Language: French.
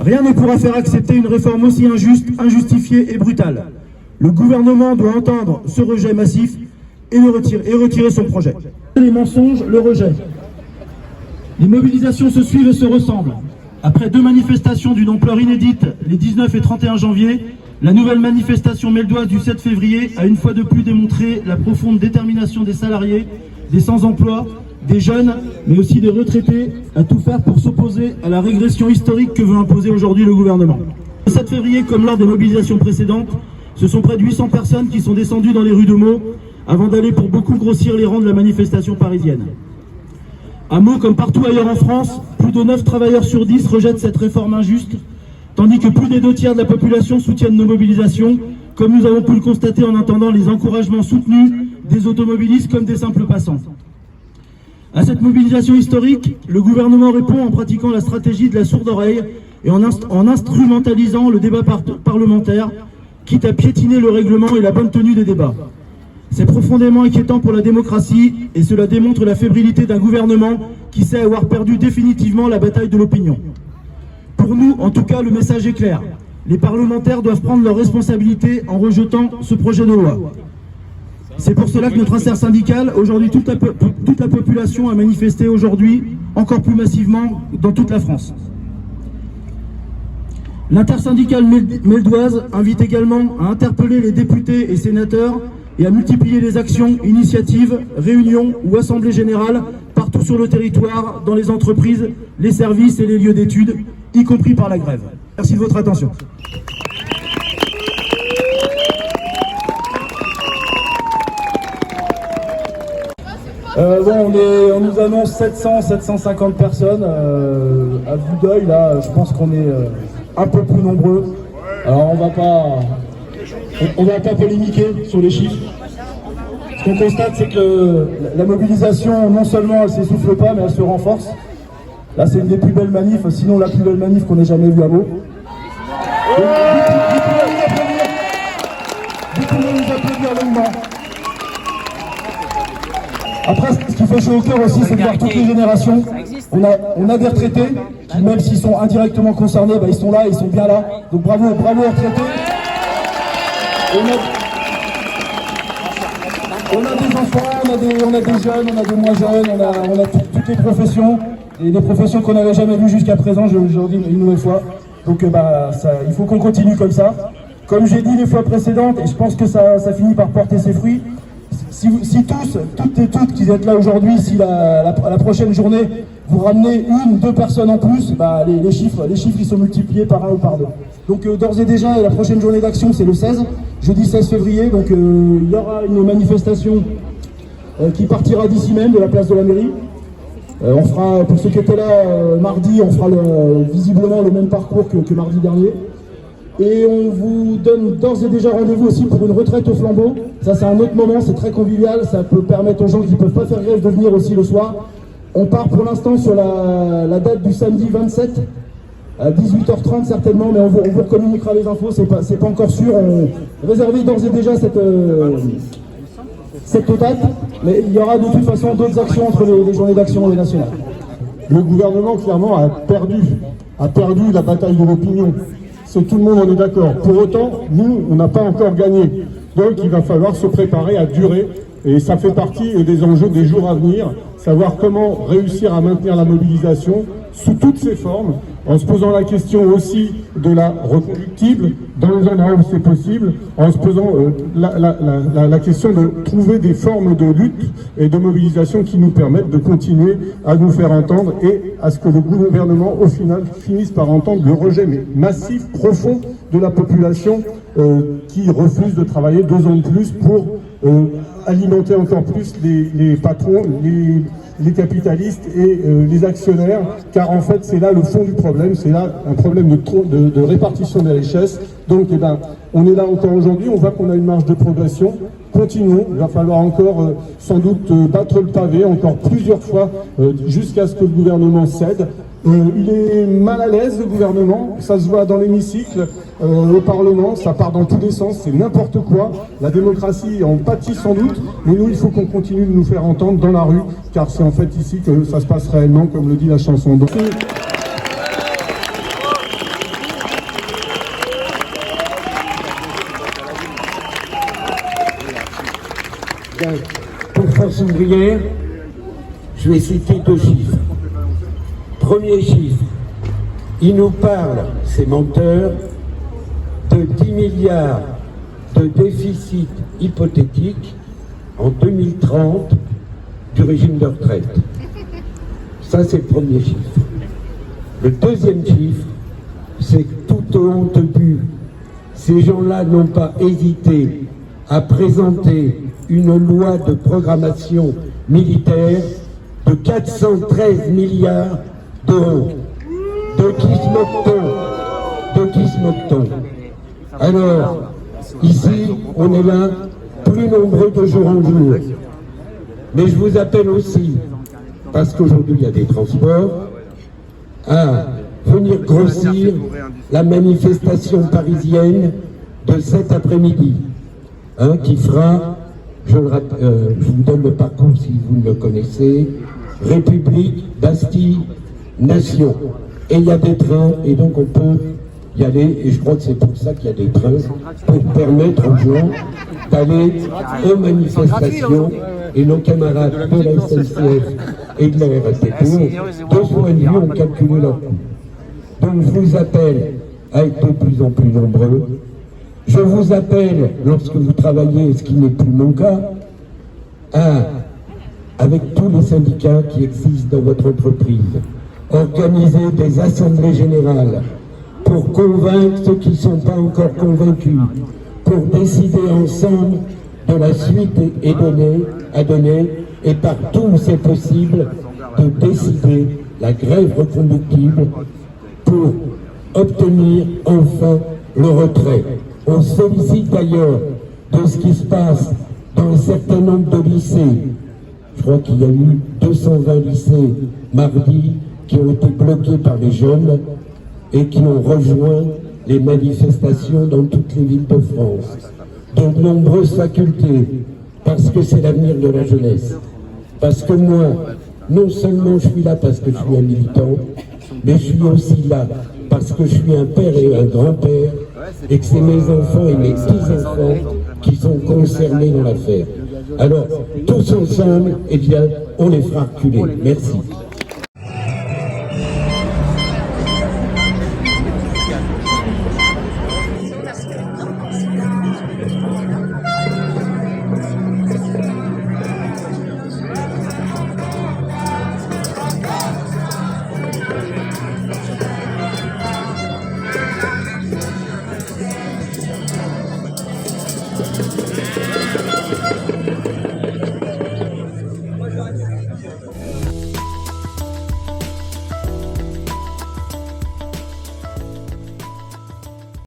Rien ne pourra faire accepter une réforme aussi injuste, injustifiée et brutale. Le gouvernement doit entendre ce rejet massif et retirer son projet. Les mensonges, le rejet. Les mobilisations se suivent et se ressemblent. Après 2 manifestations d'une ampleur inédite, les 19 et 31 janvier, la nouvelle manifestation meldoise du 7 février a une fois de plus démontré la profonde détermination des salariés, des sans-emploi, des jeunes, mais aussi des retraités, à tout faire pour s'opposer à la régression historique que veut imposer aujourd'hui le gouvernement. Le 7 février, comme lors des mobilisations précédentes, ce sont près de 800 personnes qui sont descendues dans les rues de Meaux avant d'aller pour beaucoup grossir les rangs de la manifestation parisienne. À Meaux, comme partout ailleurs en France, plus de 9 travailleurs sur 10 rejettent cette réforme injuste, tandis que plus des 2/3 de la population soutiennent nos mobilisations, comme nous avons pu le constater en entendant les encouragements soutenus des automobilistes comme des simples passants. À cette mobilisation historique, le gouvernement répond en pratiquant la stratégie de la sourde oreille et en instrumentalisant le débat parlementaire, quitte à piétiner le règlement et la bonne tenue des débats. C'est profondément inquiétant pour la démocratie et cela démontre la fébrilité d'un gouvernement qui sait avoir perdu définitivement la bataille de l'opinion. Pour nous, en tout cas, le message est clair. Les parlementaires doivent prendre leurs responsabilités en rejetant ce projet de loi. C'est pour cela que notre intersyndicale, aujourd'hui toute la population a manifesté aujourd'hui, encore plus massivement, dans toute la France. L'intersyndicale meldoise invite également à interpeller les députés et sénateurs et à multiplier les actions, initiatives, réunions ou assemblées générales partout sur le territoire, dans les entreprises, les services et les lieux d'études, y compris par la grève. Merci de votre attention. On nous annonce 750 personnes. À vue d'œil, là, je pense qu'on est un peu plus nombreux. Alors on va pas polémiquer sur les chiffres. Ce qu'on constate, c'est que la mobilisation, non seulement elle s'essouffle pas, mais elle se renforce. Là, c'est une des plus belles manifs, sinon la plus belle manif qu'on ait jamais vue à Meaux. Vous pouvez nous applaudir longuement. Après, ce qui fait chaud au cœur aussi, c'est de voir toutes les générations. On a des retraités qui, même s'ils sont indirectement concernés, ils sont là, ils sont bien là. Donc bravo aux retraités. On a des enfants, on a des jeunes, on a des moins jeunes, on a toutes les professions, et des professions qu'on n'avait jamais vues jusqu'à présent, je le dis une nouvelle fois. Donc il faut qu'on continue comme ça. Comme j'ai dit les fois précédentes, et je pense que ça finit par porter ses fruits, si toutes et toutes qui êtes là aujourd'hui, si la prochaine journée, vous ramenez 1 ou 2 personnes en plus, les chiffres ils sont multipliés par 1 ou par 2. Donc d'ores et déjà, la prochaine journée d'action, c'est le 16, jeudi 16 février, donc il y aura une manifestation qui partira d'ici même, de la place de la mairie. On fera, pour ceux qui étaient là mardi, on fera visiblement le même parcours que mardi dernier. Et on vous donne d'ores et déjà rendez-vous aussi pour une retraite au flambeau. Ça, c'est un autre moment, c'est très convivial, ça peut permettre aux gens qui ne peuvent pas faire grève de venir aussi le soir. On part pour l'instant sur la date du samedi 27, à 18h30 certainement, mais on vous communiquera les infos, c'est pas encore sûr. On réserve d'ores et déjà cette date, mais il y aura de toute façon d'autres actions entre les journées d'action et nationales. Le gouvernement, clairement, a perdu la bataille de l'opinion. Tout le monde en est d'accord. Pour autant, nous, on n'a pas encore gagné. Donc, il va falloir se préparer à durer. Et ça fait partie des enjeux des jours à venir, savoir comment réussir à maintenir la mobilisation sous toutes ses formes, en se posant la question aussi de la reconductible dans les endroits où c'est possible, en se posant la question de trouver des formes de lutte et de mobilisation qui nous permettent de continuer à nous faire entendre et à ce que le gouvernement, au final, finisse par entendre le rejet massif, profond de la population qui refuse de travailler 2 ans de plus pour alimenter encore plus les patrons, les capitalistes et les actionnaires, car en fait c'est là le fond du problème, c'est là un problème de répartition des richesses. Donc on est là encore aujourd'hui, on voit qu'on a une marge de progression, continuons, il va falloir encore sans doute battre le pavé encore plusieurs fois jusqu'à ce que le gouvernement cède. Il est mal à l'aise, le gouvernement, ça se voit dans l'hémicycle, au Parlement, ça part dans tous les sens, c'est n'importe quoi. La démocratie en pâtit sans doute, mais nous, il faut qu'on continue de nous faire entendre dans la rue, car c'est en fait ici que ça se passe réellement, comme le dit la chanson. Donc, force ouvrière, je vais citer 2 chiffres. Premier chiffre, il nous parle, ces menteurs, de 10 milliards de déficit hypothétique en 2030 du régime de retraite. Ça, c'est le premier chiffre. Le deuxième chiffre, c'est que tout au honte but, ces gens-là n'ont pas hésité à présenter une loi de programmation militaire de 413 milliards d'euros. De qui se moque-t-on? De qui se moque-t-on? Alors, ici, on est là, plus nombreux de jour en jour. Mais je vous appelle aussi, parce qu'aujourd'hui il y a des transports, à venir grossir la manifestation parisienne de cet après-midi, qui fera, je vous donne le parcours si vous le connaissez, République, Bastille, Nation. Et il y a des trains, et donc on peut y aller, et je crois que c'est pour ça qu'il y a des trains, pour permettre aux gens d'aller aux manifestations, et nos camarades de la SNCF et de la RATP, de ce point de vue, ont calculé leur coût. Donc je vous appelle à être de plus en plus nombreux. Je vous appelle, lorsque vous travaillez, ce qui n'est plus mon cas, avec tous les syndicats qui existent dans votre entreprise, organiser des assemblées générales pour convaincre ceux qui ne sont pas encore convaincus, pour décider ensemble de la suite à donner, et partout où c'est possible, de décider la grève reconductible pour obtenir enfin le retrait. On se félicite d'ailleurs de ce qui se passe dans un certain nombre de lycées. Je crois qu'il y a eu 220 lycées mardi qui ont été bloqués par les jeunes et qui ont rejoint les manifestations dans toutes les villes de France. De nombreuses facultés, parce que c'est l'avenir de la jeunesse. Parce que moi, non seulement je suis là parce que je suis un militant, mais je suis aussi là parce que je suis un père et un grand-père, et que c'est mes enfants et mes petits-enfants qui sont concernés dans l'affaire. Alors, tous ensemble, eh bien, on les fera reculer. Merci.